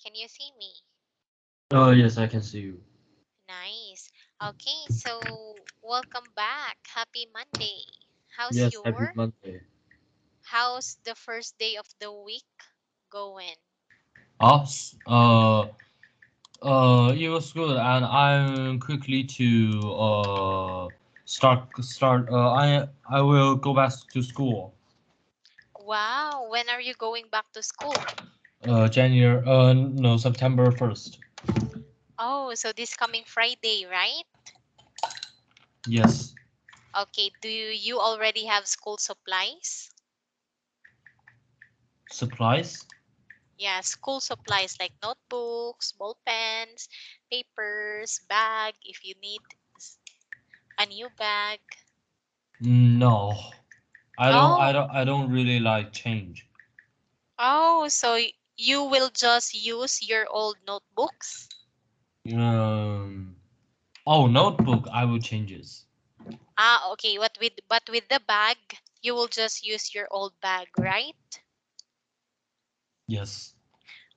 Can you see me? Oh, yes, I can see you. Nice. Okay, so welcome back. Happy Monday. How's Yes, happy your Monday. how's the first day of the week going? Us, it was good, and I'm quickly to start. I will go back to school. Wow, when are you going back to school? January. No, September 1st. Oh, so this coming Friday, right? Yes. Okay, do you already have school supplies? Supplies. Yeah, school supplies like notebooks, ball pens, papers, bag if you need a new bag. No, I don't. I Oh, don't. I don't really like change. oh, so you will just use your old notebooks? Um. Oh, notebook. I will changes. Ah, okay. But with the bag, you will just use your old bag, right? Yes.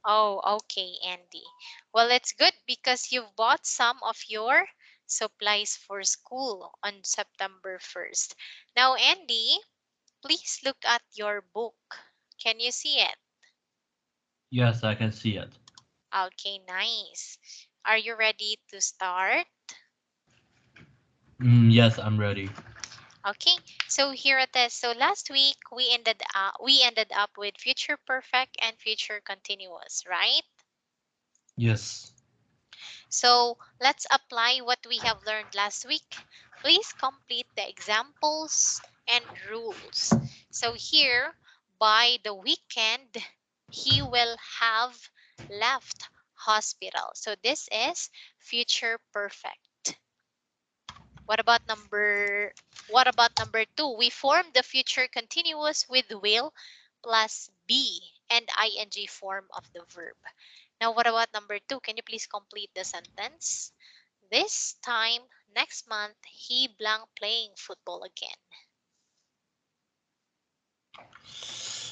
Oh, okay, Andy. Well, it's good because you've bought some of your supplies for school on September 1st. Now, Andy, please look at your book. Can you see it? Yes, I can see it. Okay, nice. Are you ready to start? Yes, I'm ready. Okay, so here it is. So last week we ended up with future perfect and future continuous, right? Yes. So let's apply what we have learned last week. Please complete the examples and rules. So here, by the weekend, he will have left hospital. So this is future perfect. What about number 2? We form the future continuous with will plus be and ing form of the verb. Now what about number 2? Can you please complete the sentence? This time next month he blank playing football again.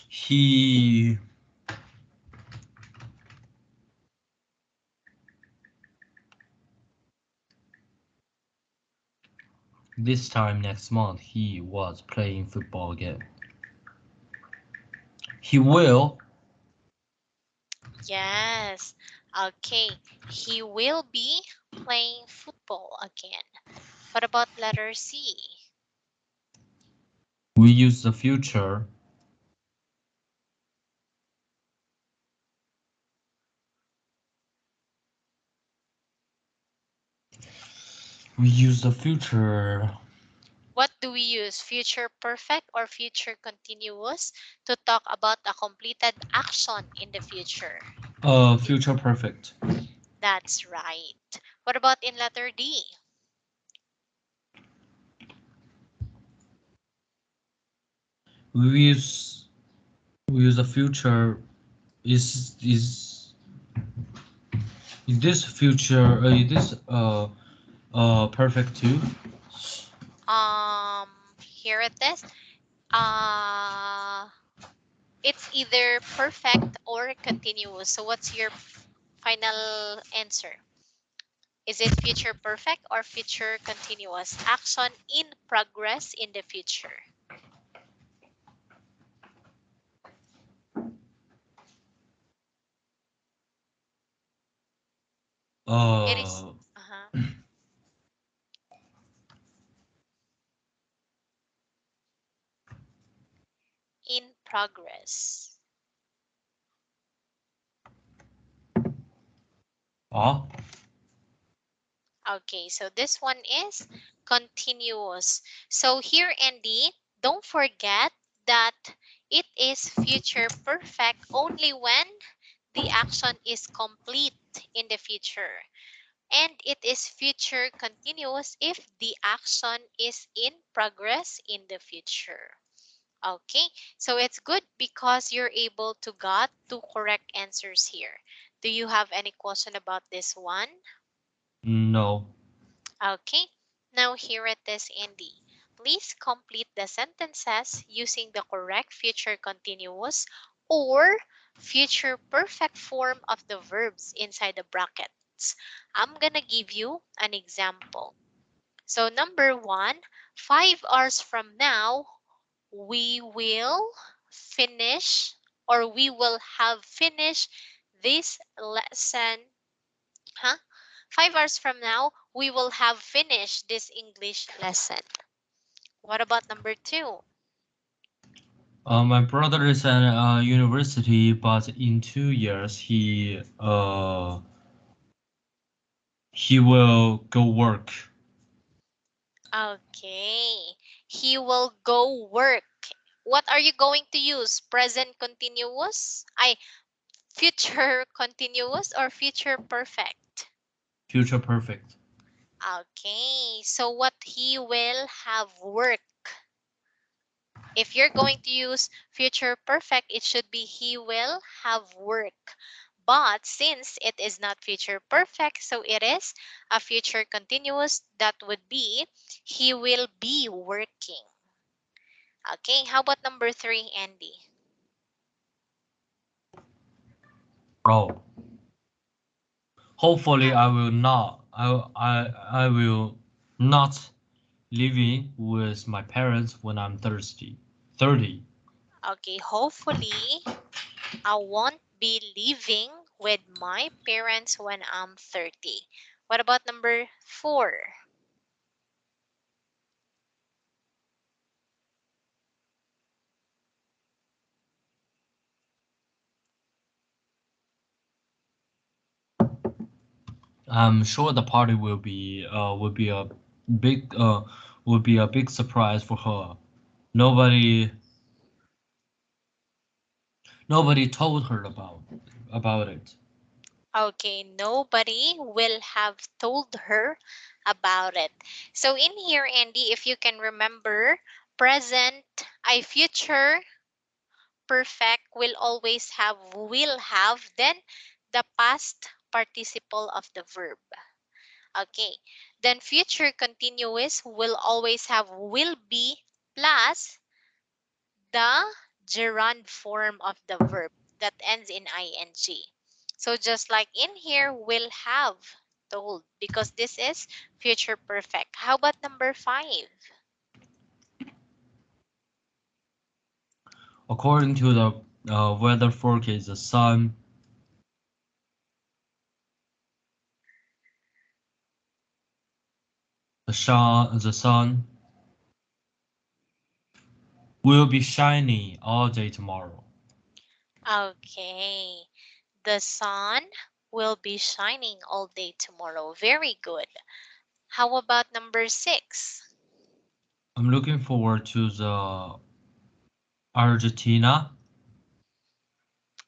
He This time next month he was playing football again. He will. Yes. Okay. He will be playing football again. What about letter C? We use the future. We use the future. What do we use? Future perfect or future continuous to talk about a completed action in the future? Future perfect. That's right. What about in letter D? We use we use the future. Is this future? Is this perfect too? Here it is. Uh, it's either perfect or continuous. So what's your final answer? Is it future perfect or future continuous? Action in progress in the future. It is. Uh, Uh-huh. In progress. ah, Okay, so this one is continuous. So here, Andy, don't forget that it is future perfect only when the action is complete in the future. And it is future continuous if the action is in progress in the future. Okay, so it's good because you're able to got two correct answers here. Do you have any question about this one? no. Okay, now here it is, Andy. Please complete the sentences using the correct future continuous or future perfect form of the verbs inside the brackets. I'm gonna give you an example. So number 1, 5 hours from now, we will finish or we will have finished this lesson. Huh? 5 hours from now, we will have finished this English lesson. What about number 2? My brother is at university, but in 2 years he will go work. Okay. He will go work. What are you going to use? Present continuous? Future continuous or future perfect? Future perfect. Okay. So what he will have work. If you're going to use future perfect, it should be he will have work. But since it is not future perfect, so it is a future continuous, that would be he will be working. Okay, how about number 3, Andy? Oh, hopefully Uh, I will not living with my parents when I'm thirsty. 30. okay, hopefully I won't be living with my parents when I'm 30. What about number 4? I'm sure the party big will be a big surprise for her. Nobody nobody told her about it. Okay, nobody will have told her about it. So in here, Andy, if you can remember, present, future perfect will always have will have, then the past participle of the verb. Okay, then future continuous will always have will be plus the gerund form of the verb that ends in ing. So just like in here, will have told because this is future perfect. How about number 5? According to the weather forecast, the sun will be shining all day tomorrow. Okay, the sun will be shining all day tomorrow. Very good. How about number 6? I'm looking forward to the Argentina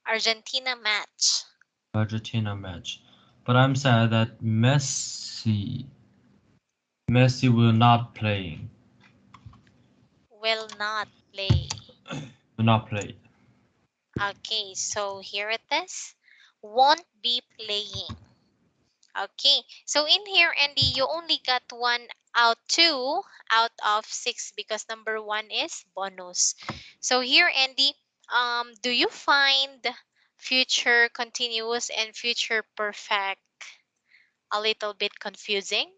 Argentina match Argentina match, but I'm sad that Messi will not playing will not play. will not play. Okay, so here it is. Won't be playing. Okay, so in here, Andy, you only got 2 out of 6 because number 1 is bonus. So here, Andy, do you find future continuous and future perfect a little bit confusing?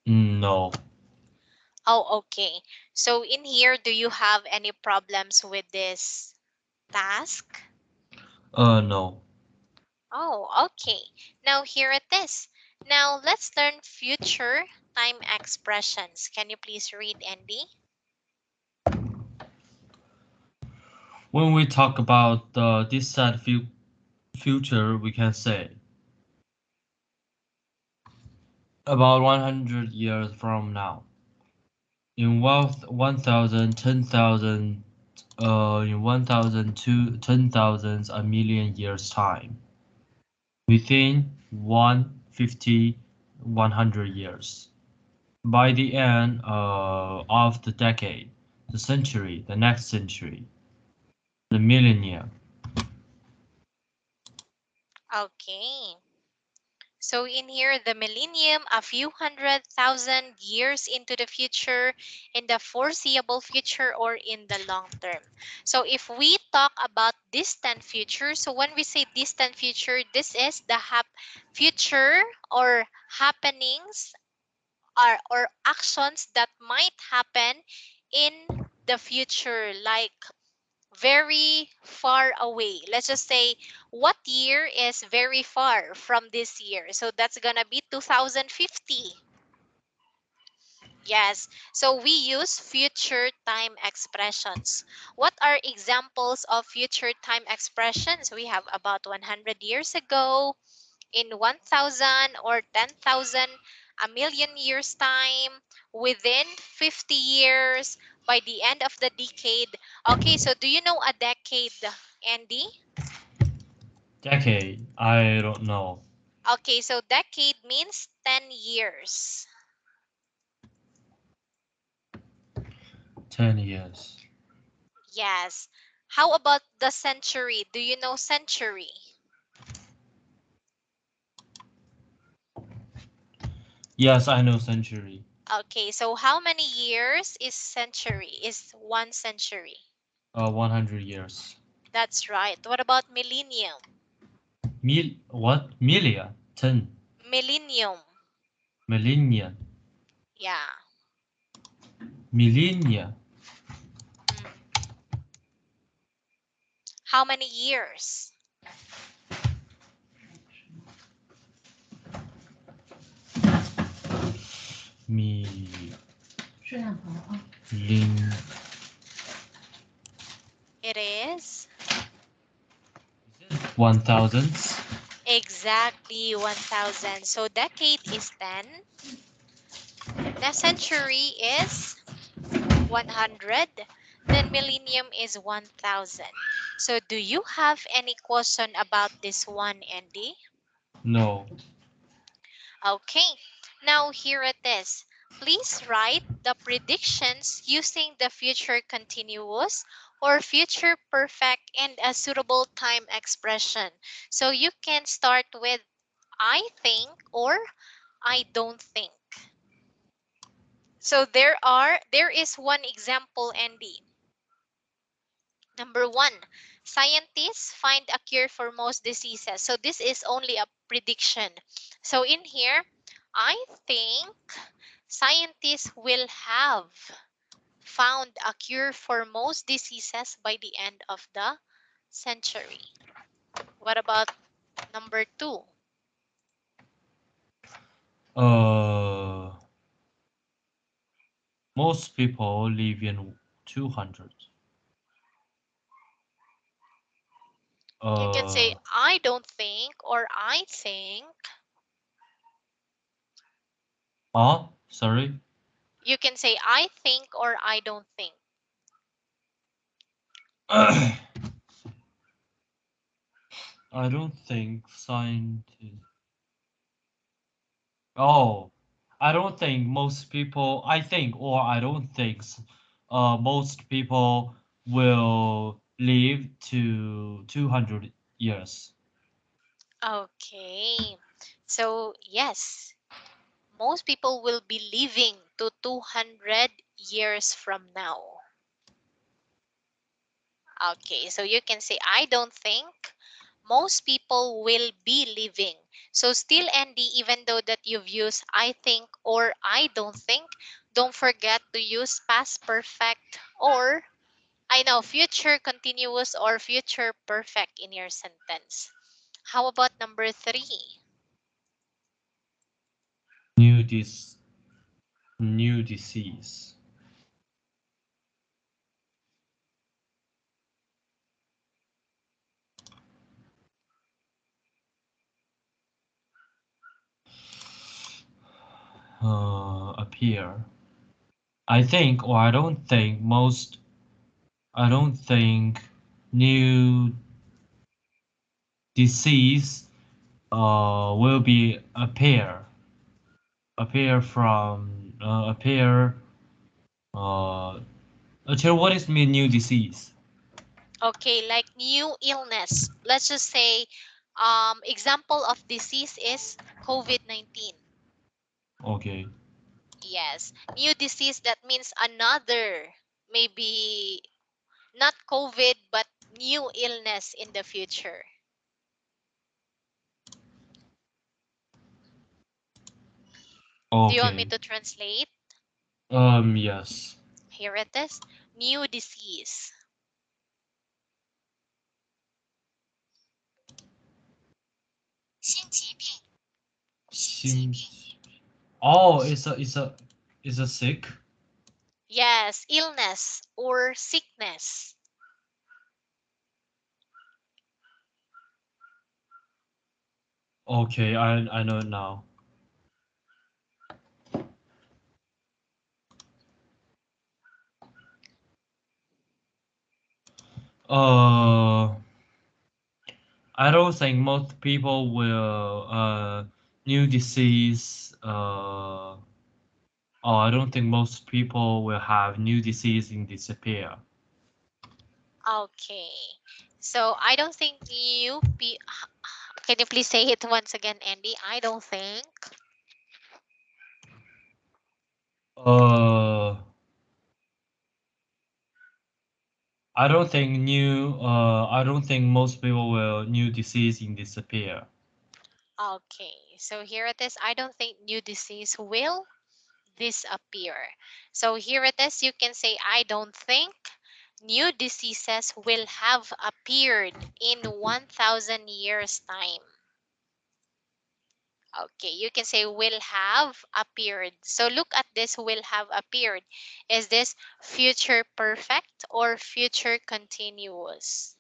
No, Oh, okay. So in here, do you have any problems with this task? no. Oh, okay. Now here it is. Now let's learn future time expressions. Can you please read, Andy? When we talk about the distant future, we can say about 100 years from now. In 1,000, 10,000, in 1,000 to 10,000 a million years time. Within 150, 100 years. By the end of the decade, the century, the next century, the millennia. Okay. So in here, the millennium, a few 100,000 years into the future, in the foreseeable future, or in the long term. So if we talk about distant future, so when we say distant future, this is the future or happenings or actions that might happen in the future, like very far away. Let's just say what year is very far from this year. So that's gonna be 2050. Yes. So we use future time expressions. What are examples of future time expressions? We have about 100 years ago, in 1,000 or 10,000, a million years time, within 50 years, by the end of the decade. Okay, so do you know a decade, Andy? Decade, I don't know. Okay, so decade means 10 years. 10 years. Yes. How about the century? Do you know century? Yes, I know century. Okay, so how many years is century? Is one century? 100 years. That's right. What about millennium? What? Millia? 10. Millennium. Millennia. Yeah. Millennia. Mm. How many years? Mi. 摄像头啊。Lin. It is 1000s. exactly 1,000. So decade is 10. The century is 100. Then millennium is 1,000. So do you have any question about this one, Andy? No. Okay, now here it is. Please write the predictions using the future continuous or future perfect and a suitable time expression. So you can start with I think or I don't think. So there is one example, Andy. Number one, scientists find a cure for most diseases. So this is only a prediction. So in here, I think scientists will have found a cure for most diseases by the end of the century. What about number two? Uh, most people live in 200. You can say Uh, I don't think or I think. sorry. You can say I think or I don't think. I don't think scientists. Oh, I don't think most people. I think or I don't think. Most people will live to 200 years. Okay. So, yes, most people will be living to 200 years from now. Okay, so you can say, I don't think most people will be living. So still, Andy, even though that you've used I think or I don't forget to use past perfect or I know future continuous or future perfect in your sentence. How about number three? New dis new disease. Appear. I think or I don't think most. I don't think new disease will be appear. Uh, Actually, what is mean new disease? Okay, like new illness. Let's just say example of disease is COVID-19. Okay. Yes. New disease, that means another, maybe not COVID, but new illness in the future. Do you want me Okay. to translate? Yes. Here it is. New disease. Sim. Oh, it's a sick. Yes, illness or sickness. Okay, I know it now. Uh, I don't think most people will new disease. Oh, I don't think most people will have new disease and disappear. Okay. So I don't think you be. Can you please say it once again, Andy? I don't think. Uh, I don't think most people will new disease and disappear. Okay. So here it is. I don't think new disease will disappear. So here it is. You can say, I don't think new diseases will have appeared in 1,000 years' time. Okay, you can say will have appeared. So look at this, will have appeared. Is this future perfect or future continuous?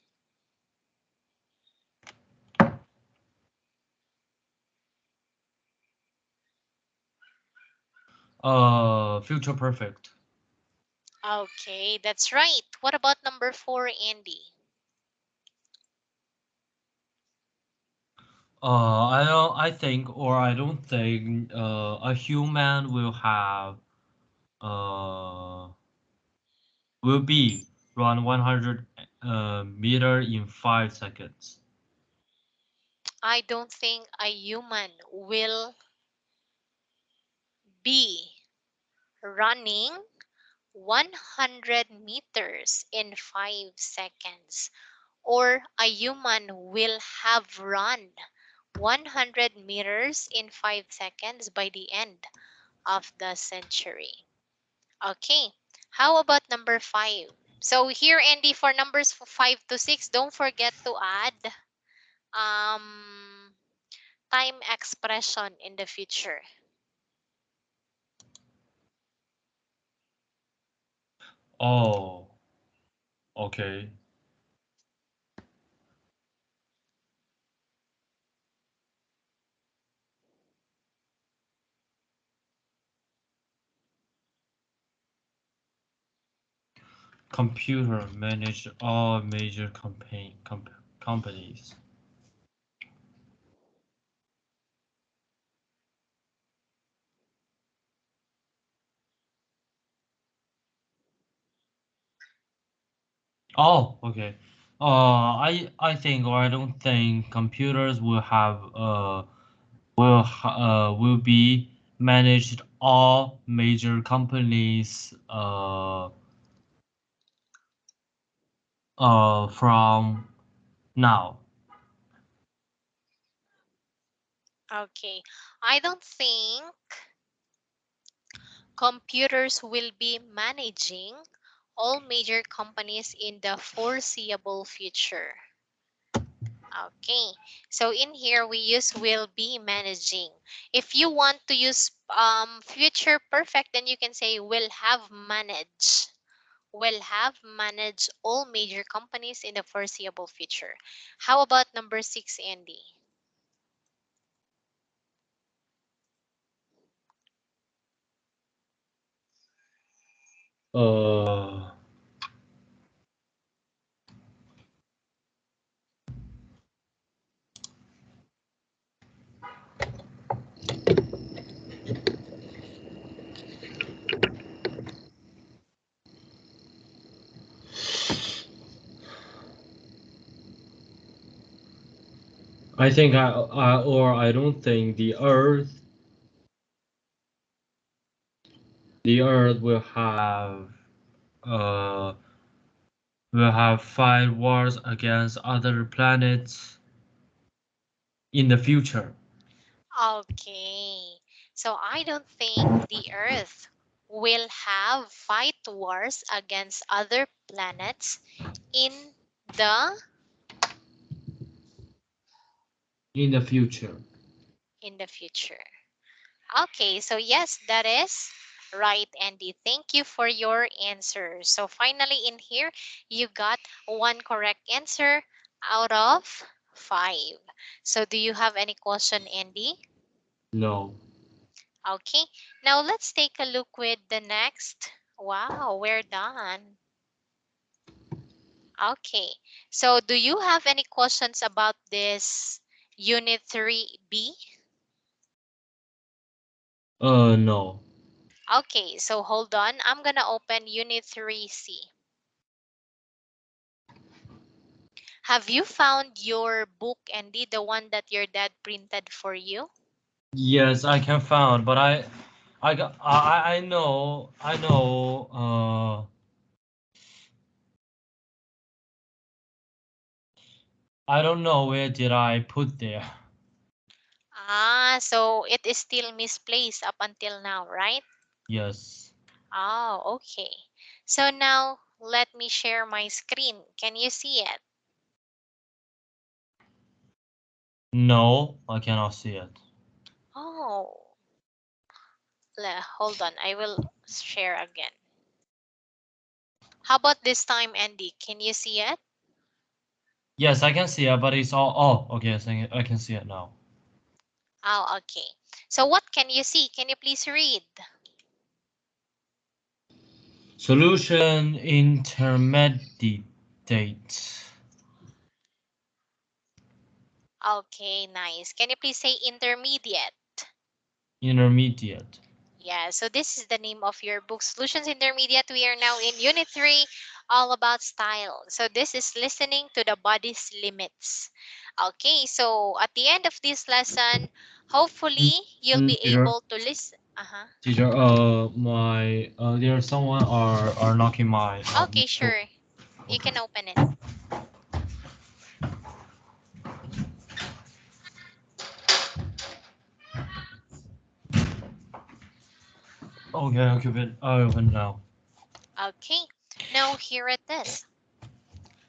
Future perfect. Okay, that's right. What about number 4, Andy? I think or I don't think a human will have uh will be run 100 meter in 5 seconds. I don't think a human will be running 100 meters in 5 seconds, or a human will have run 100 meters in 5 seconds by the end of the century. Okay, how about number 5? So here, Andy, for numbers 5 to 6, don't forget to add um, time expression in the future. Oh, okay. Computer manage all major companies. Oh, okay. I think or I don't think computers will have will be managed all major companies from now. Okay, I don't think computers will be managing all major companies in the foreseeable future. Okay, so in here we use will be managing. If you want to use future perfect, then you can say will have managed all major companies in the foreseeable future. How about number 6, Andy? Uh, I think I don't think the Earth uh will have fight wars against other planets in the future. Okay. So I don't think the Earth will have fight wars against other planets in the In the future. in the future. Okay, so yes, that is right, Andy. Thank you for your answer. So finally in here, you got one correct answer out of 5. So do you have any question, Andy? No. Okay, now let's take a look with the next. Wow, we're done. Okay, so do you have any questions about this Unit 3B? No. Okay, so hold on. I'm gonna open Unit 3C. Have you found your book, Andy, the one that your dad printed for you? Yes, I can found, but I don't know where did I put there. Ah, so it is still misplaced up until now, right? Yes. Oh, okay. So now let me share my screen. Can you see it? No, I cannot see it. Oh, hold on. I will share again. How about this time, Andy? Can you see it? Yes, I can see it, but it's all. Oh, okay. I can see it now. Oh, okay. So what can you see? Can you please read? Solution intermediate. Okay, nice. Can you please say intermediate? Intermediate. Yeah, so this is the name of your book, Solutions Intermediate. We are now in Unit 3, all about style. So this is listening to the body's limits. Okay, so at the end of this lesson, hopefully you'll be Teacher, able to listen. Uh-huh. teacher. There's someone are knocking my Okay, door. sure. You Okay. can open it. Okay, I open now. Okay, now here it is.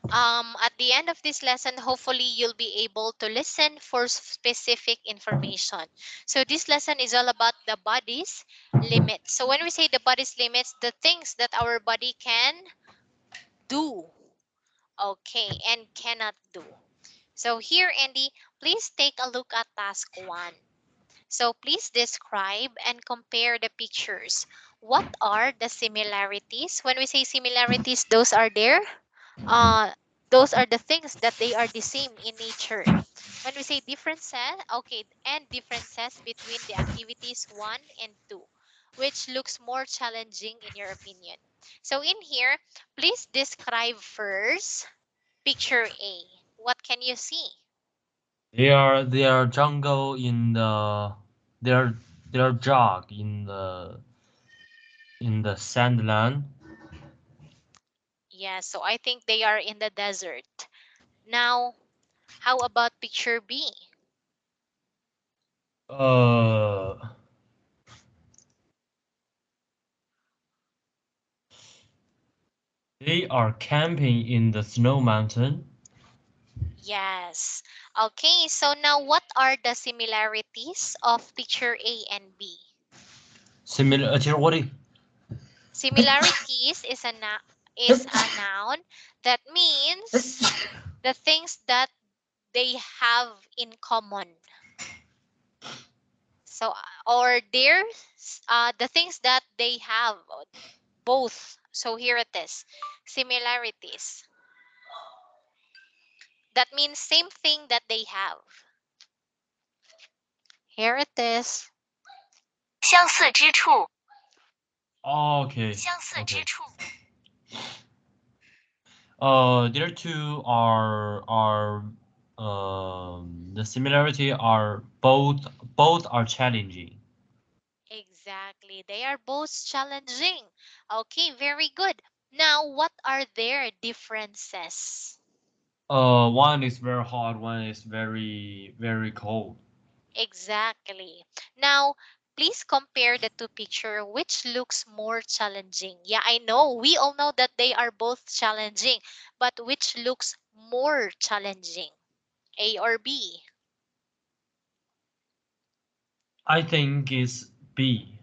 At the end of this lesson, hopefully you'll be able to listen for specific information. So this lesson is all about the body's limits. So when we say the body's limits, the things that our body can do, okay, and cannot do. So here, Andy, please take a look at task 1. So please describe and compare the pictures. What are the similarities? When we say similarities, uh those are the things that they are the same in nature. When we say differences, okay, and differences between the activities 1 and 2, which looks more challenging in your opinion. So in here, please describe first picture A. What can you see? They are jungle in the they're they're jog in the sandland. Yeah, so I think they are in the desert. Now, how about picture B? Uh, they are camping in the snow mountain. Yes. Okay, so now what are the similarities of picture A and B? Similar. What? Similarities is a noun that means the things that they have in common. So or the things that they have both. So here it is. Similarities. That means same thing that they have. Here it is. 相似之处，Okay. 相似之 Okay. 处，There two are the similarity are both are challenging. Exactly. They are both challenging. Okay, very good. Now, what are their differences? One is very hot, one is very cold. Exactly. Now, please compare the two picture. Which looks more challenging? Yeah, I know. We all know that they are both challenging, but which looks more challenging? A or B? I think it's B.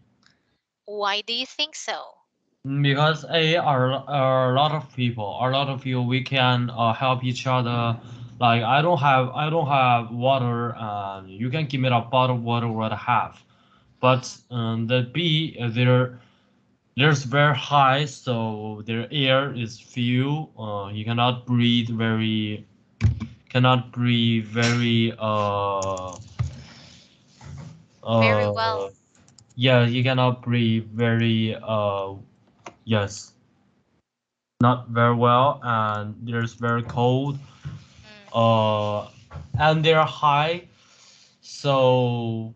Why do you think so? Because A are a lot of people, a lot of you we can help each other. Like I don't have water, and you can give me a bottle of water what I have. But the B there's very high, so their air is few. You cannot breathe very Very uh well. yeah, you cannot breathe very yes, not very well, and there's very cold. Mm. Uh, and they're high, so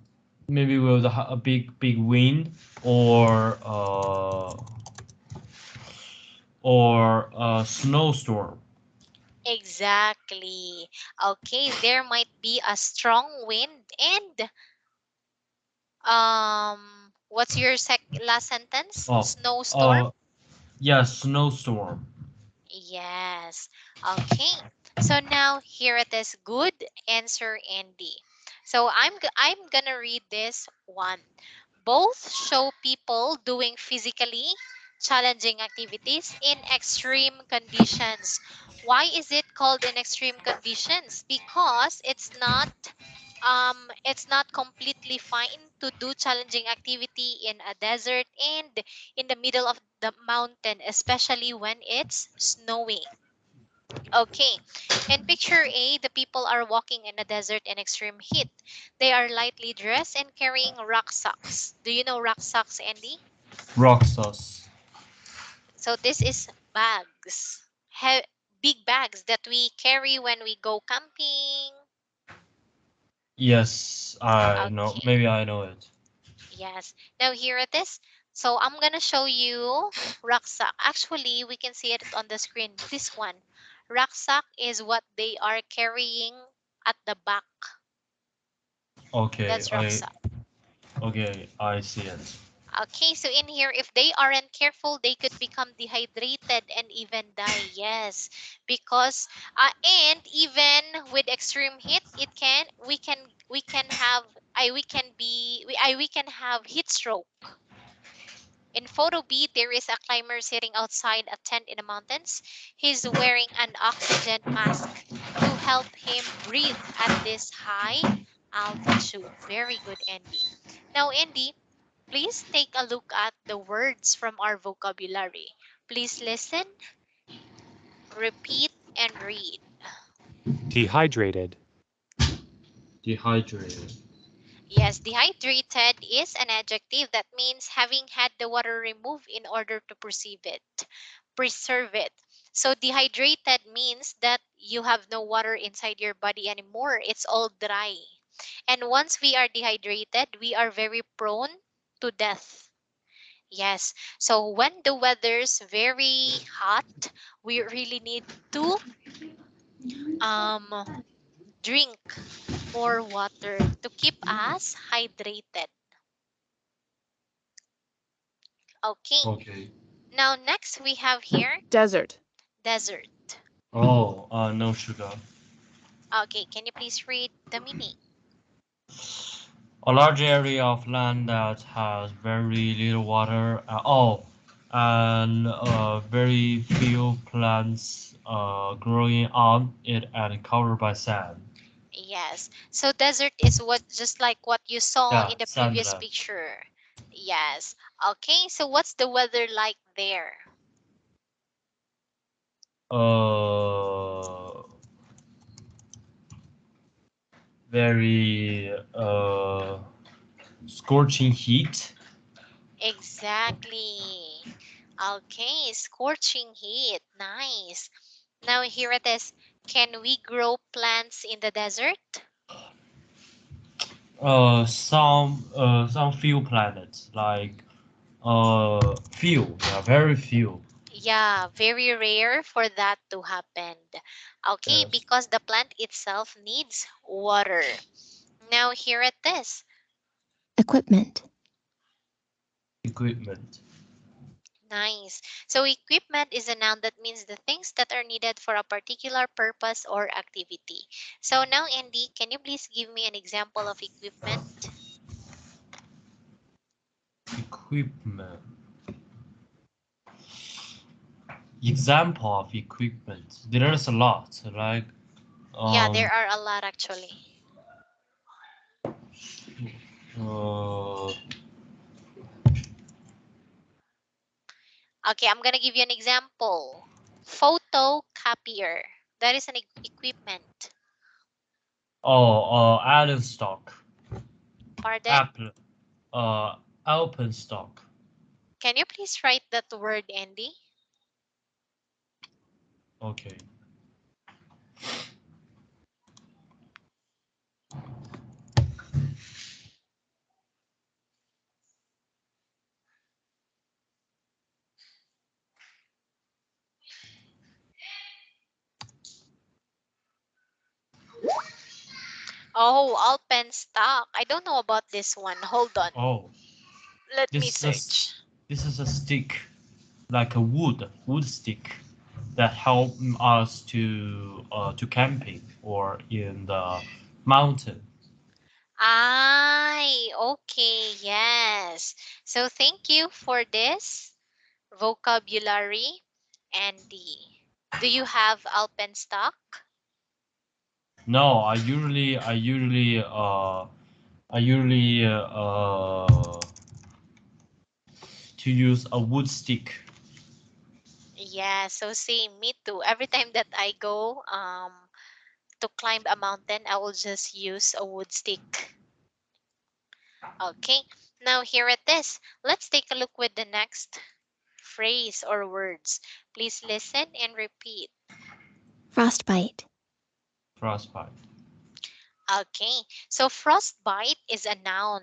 maybe with a big wind or a snowstorm. Exactly. Okay, there might be a strong wind and what's your last sentence? Oh, Snowstorm? uh, yes, snowstorm. Yes. Okay. So now here it is. Good answer, Andy. So I'm gonna read this one. Both show people doing physically challenging activities in extreme conditions. Why is it called in extreme conditions? Because it's not completely fine to do challenging activity in a desert and in the middle of the mountain, especially when it's snowing. Okay, in picture A, the people are walking in a desert in extreme heat. They are lightly dressed and carrying rucksacks. Do you know rucksacks, Andy? Roxas. So this is bags, big bags that we carry when we go camping. Yes, I know. Okay. Maybe I know it. Yes. Now here it is. So I'm gonna show you rucksack. Actually, we can see it on the screen. This one. Rucksack is what they are carrying at the back. Okay, That's rucksack. I see it. Okay, so in here, if they aren't careful, they could become dehydrated and even die. Yes, because and even with extreme heat, it can we can have we can have heat stroke. In photo B, there is a climber sitting outside a tent in the mountains. He's wearing an oxygen mask to help him breathe at this high altitude. Very good, Andy. Now, Andy, please take a look at the words from our vocabulary. Please listen, repeat, and read. Dehydrated. Dehydrated. Yes, dehydrated is an adjective that means having had the water removed in order to preserve it. So dehydrated means that you have no water inside your body anymore. It's all dry. And once we are dehydrated, we are very prone to death. Yes. So when the weather's very hot, we really need to um drink more water to keep us hydrated. Okay. Okay. Now next we have here Desert. desert. Oh, no sugar. Okay, can you please read the meaning? A large area of land that has very little water. And very few plants growing on it and covered by sand. Yes. So desert is what just like what you saw Yeah, in the previous sandland. picture. Yes. Okay, so what's the weather like there? Uh, very scorching heat. Exactly. Okay, scorching heat. Nice. Now here it is. Can we grow plants in the desert? Some few planets, like few, yeah, very few. Yeah, very rare for that to happen. Okay, Yes. because the plant itself needs water. Now here it is. Equipment. Equipment. Nice. So equipment is a noun that means the things that are needed for a particular purpose or activity. So now, Andy, can you please give me an example of equipment? Equipment. Example of equipment. There's a lot, like Yeah, um there are a lot actually. uh Okay, I'm gonna give you an example. Photocopier. That is an equipment. Allen stock. Pardon? Apple alpenstock. Can you please write that word, Andy? Okay. Oh, alpenstock. I don't know about this one. Hold on. Oh, Let me this is search. this is a stick, like a wood stick, that help us to camping or in the mountain. Okay, yes. So thank you for this vocabulary, Andy. Do you have alpenstock? No, I usually to use a wood stick. Yeah, so same, me too. Every time that I go to climb a mountain, I will just use a wood stick. Okay, now here it is. Let's take a look with the next phrase or words. Please listen and repeat. Frostbite. Frostbite. Okay, so frostbite is a noun.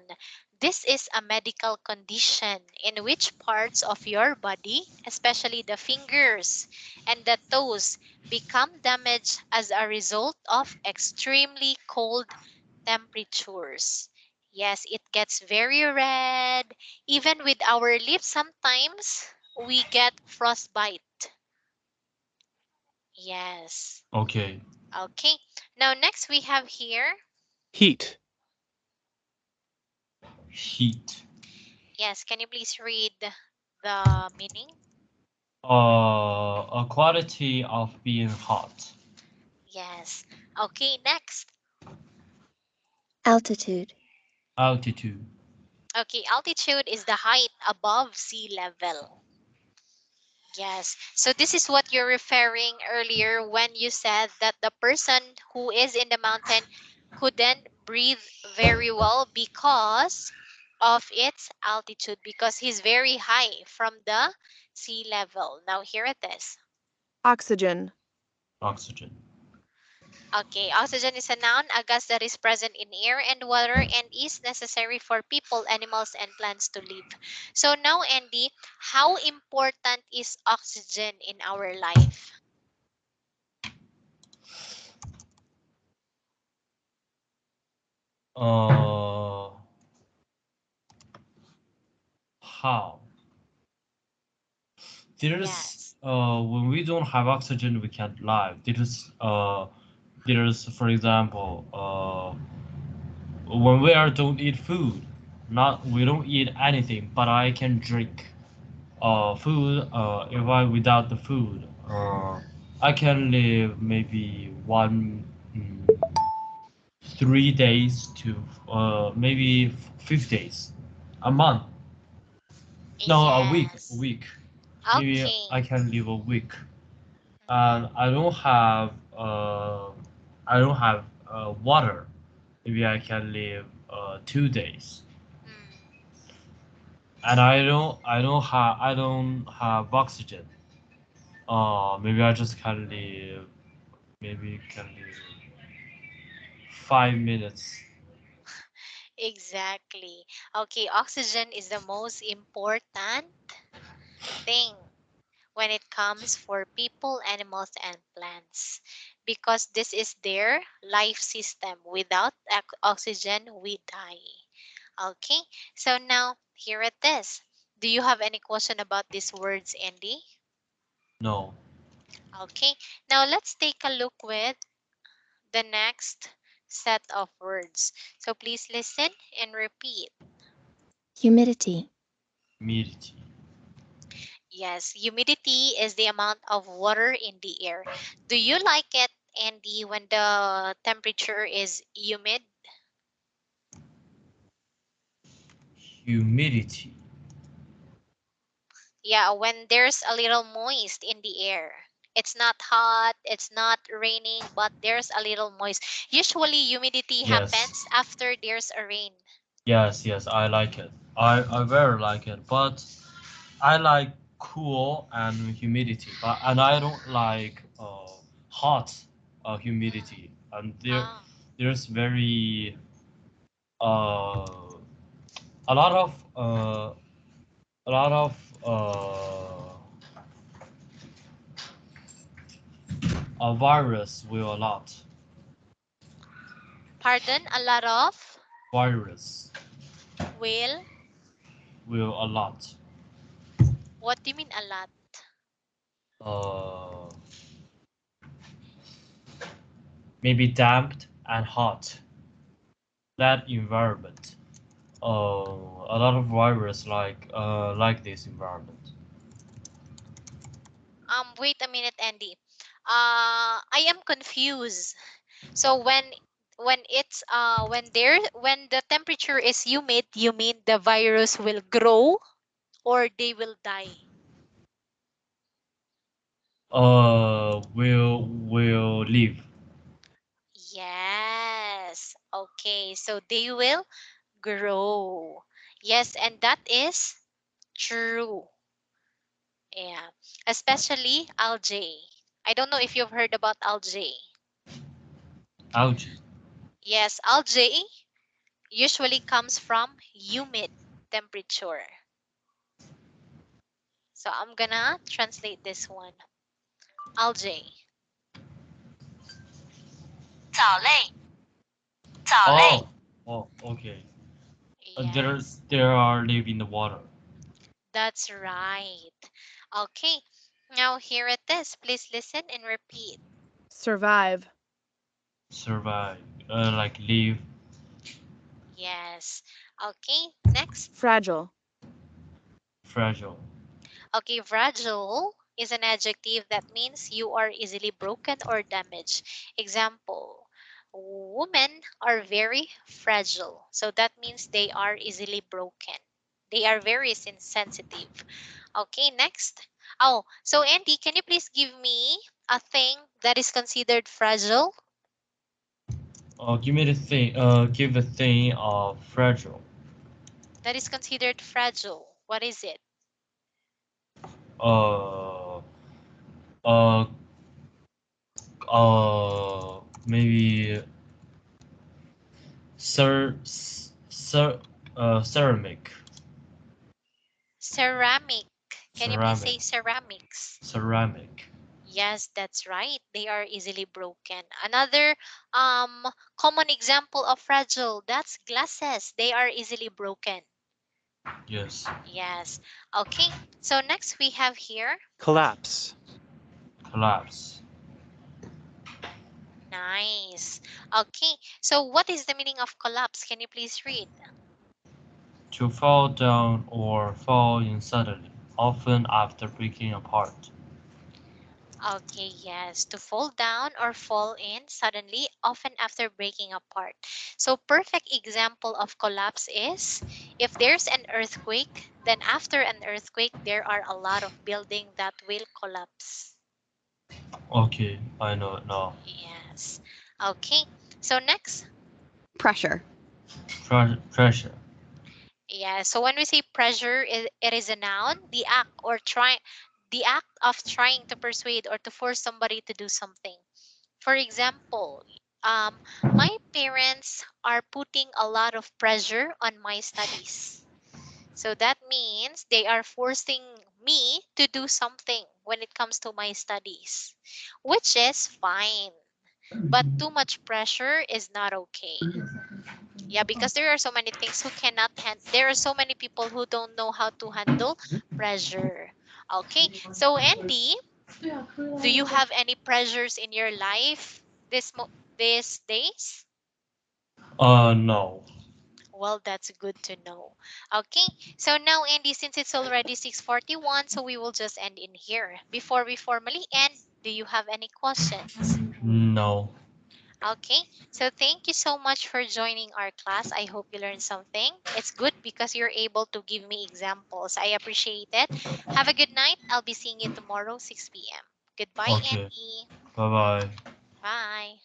This is a medical condition in which parts of your body, especially the fingers and the toes, become damaged as a result of extremely cold temperatures. Yes, it gets very red. Even with our lips, sometimes we get frostbite. Yes. Okay. Okay. Now, next we have here. Heat. Heat. Yes, can you please read the meaning? A quality of being hot. Yes. Okay, next. Altitude. Altitude. Okay, altitude is the height above sea level. Yes. So this is what you're referring earlier when you said that the person who is in the mountain couldn't breathe very well because of its altitude, because he's very high from the sea level. Now here it is. Oxygen. Oxygen. Okay, oxygen is a noun, a gas that is present in air and water and is necessary for people, animals, and plants to live. So now, Andy, how important is oxygen in our life? Uh, how? There's Yes. when we don't have oxygen, we can't live. There's for example when we are don't eat food, not we don't eat anything, but I can drink food. If I without the food, I can live maybe 3 days to maybe 5 days, a month. No, a week. A Yes. week. Maybe Okay. I can live a week. And Mhm. I don't have water. Maybe I can live 2 days. Mm. And I don't have oxygen. Maybe I just can live. Maybe can live 5 minutes. Exactly. Okay, oxygen is the most important thing when it comes for people, animals, and plants because this is their life system. Without oxygen, we die. Okay, so now here it is. Do you have any question about these words, Andy? No. Okay, now let's take a look with the next set of words. So please listen and repeat. Humidity. Humidity. Yes, humidity is the amount of water in the air. Do you like it, Andy, when the temperature is humid? Humidity. Yeah, when there's a little moist in the air. It's not hot, it's not raining, but there's a little moist. Usually humidity Yes. happens after there's a rain. Yes, yes, I like it. I very like it, but I like cool and humidity, but and I don't like hot humidity. And Ah, there's very uh a lot of a lot of a virus will a lot pardon, a lot of virus will. will a lot What do you mean a lot? uh maybe damped and hot that environment. A lot of virus like this environment. Wait a minute, Andy. I am confused. So when the temperature is humid, you mean the virus will grow or they will die? Will live. Yes. Okay, so they will grow. Yes, and that is true. Yeah. Especially algae. I don't know if you've heard about algae. Algae. Yes, algae usually comes from humid temperature. So I'm gonna translate this one. Algae. 藻类，藻类， Oh, okay. Yes, There are live in the water. that's right. Okay, now here it is. Please listen and repeat. Survive. Survive. Like live. Yes. Okay, next. Fragile. Fragile. Okay, fragile is an adjective that means you are easily broken or damaged. Example, women are very fragile. So that means they are easily broken. They are very sensitive. Okay, next. Oh, so Andy, can you please give me a thing that is considered fragile? Give me the thing. Give the thing of fragile. That is considered fragile. What is it? Uh. Uh. Maybe ceramic. Ceramic. Can you please say Ceramic. ceramics? Ceramic. Yes, that's right. They are easily broken. Another common example of fragile, that's glasses. They are easily broken. Yes. Yes. Okay. So next we have here. collapse, Collapse. Nice. Okay. So what is the meaning of collapse? Can you please read? To fall down or fall in suddenly, often after breaking apart. Okay, yes, to fall down or fall in suddenly, often after breaking apart. So, perfect example of collapse is if there's an earthquake, then after an earthquake, there are a lot of building that will collapse. Okay, I know it now. Yes. Okay. So next, Pressure. Pressure. yeah. So when we say pressure, it is a noun. The act of trying to persuade or to force somebody to do something. For example, My parents are putting a lot of pressure on my studies. So that means they are forcing me to do something when it comes to my studies, which is fine. But too much pressure is not okay. Yeah, because there are so many things who cannot there are so many people who don't know how to handle pressure. Okay, so Andy, do you have any pressures in your life these days? No. Well, that's good to know. Okay, so now Andy, since it's already 6:41, so we will just end in here. Before we formally end, do you have any questions? No. Okay, so thank you so much for joining our class. I hope you learned something. It's good because you're able to give me examples. I appreciate it. Have a good night. I'll be seeing you tomorrow, 6 p.m. Goodbye, Okay. Andy. Bye bye. Bye.